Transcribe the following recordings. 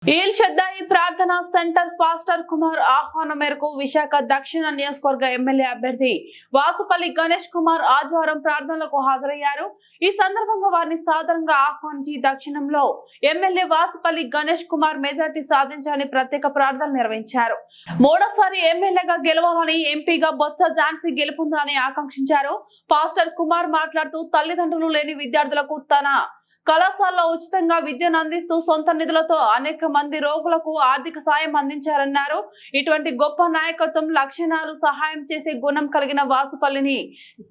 Eel షద్దాయి ప్రార్థన centre faster Kumar ఆహ్వానం మేరకు విశాఖ దక్షిణ నియోజకవర్గ ఎమ్మెల్యే అభ్యర్థి వాసుపల్లి గణేష్ కుమార్ ఆదివారం ప్రార్థనలకు హాజరయ్యారు. ఈ సందర్భంగా వారిని సాదరంగా ఆహ్వానించి దక్షిణంలో ఎమ్మెల్యే వాసుపల్లి గణేష్ కుమార్ మెజార్టీ సాధించాలని ప్రత్యేక ప్రార్థనలు నిర్వహించారు. మూడోసారి ఎమ్మెల్యేగా గెలవాలని, ఎంపీగా బొత్స ఝాన్సీ గెలుపొందాలని ఆకాంక్షించారు. పాస్టర్ కుమార్ మాట్లాడుతూ తల్లిదండ్రులు లేని విద్యార్థులకు తన కళాశాలలో ఉచితంగా విద్యను అందిస్తూ సొంత నిధులతో అనేక మంది రోగులకు ఆర్థిక సాయం అందించారన్నారు. ఇటువంటి గొప్ప నాయకత్వం, లక్షణాలు, సహాయం చేసే గుణం కలిగిన వాసుపల్లిని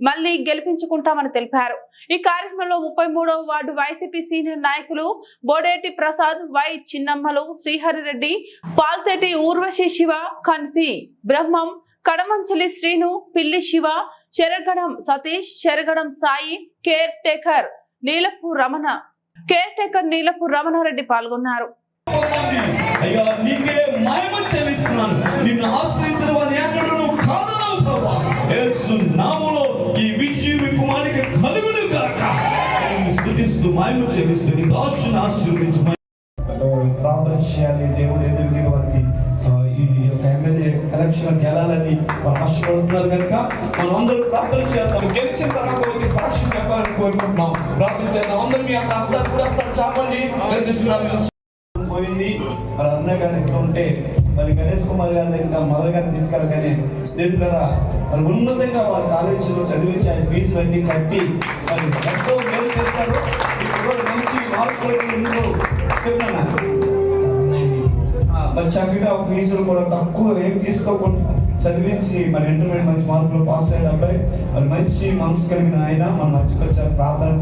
మళ్లీ గెలిపించుకుంటామని తెలిపారు. ఈ కార్యక్రమంలో 33వ వార్డు వైసీపీ సీనియర్ నాయకులు బోడేటి ప్రసాద్, వై చిన్నమ్మలు, శ్రీహరిరెడ్డి, పాల్తేటి ఊర్వశి శివ, కన్సి బ్రహ్మం, కడమంచలి శ్రీను, పిల్లి శివ, చెరగడం సతీష్, చెరగడం సాయి, కేర్ టేకర్ నీలపు రమణారెడ్డి పాల్గొన్నారు. ప్రార్థన చేయాలి. దేవుడు ఎదురుగా వారికి ఈ యొక్క ఎమ్మెల్యే ఎలక్షన్ గెలాలని ఆశపడుతున్నారు కనుక మనం అందరూ ప్రార్థన చేద్దాం. గెలిచిన తర్వాత వచ్చి సాక్ష్యం చెప్పాలని కోరుకుంటున్నాం. ప్రార్థన చేద్దాం. అందరూ మీ యొక్క హస్తాలు కూడా చాపండి. పోయింది మరి అన్నయ్య గారు ఎక్కడ ఉంటే మరి గణేష్ కుమార్ గారి దగ్గర మదర్ గారిని తీసుకెళ్ళగానే దేవుడు కదా మరి ఉన్నతంగా వాళ్ళ కాలేజీలో చదివించి ఆయన ఫీజులన్నీ కట్టి మరి ఎంతో మేలు చేస్తారు. ఇప్పుడు మంచి మార్కులు చెప్పినా మరి చక్కగా ఫీజులు కూడా తక్కువ ఏం తీసుకోకుండా చదివించి మరి ఇంటర్మీడియట్ మంచి మార్కులు పాస్ అయ్యే అబ్బాయి మరి మంచి మనసు కలిగిన ఆయన మన మర్చిపోయారు. ప్రార్థన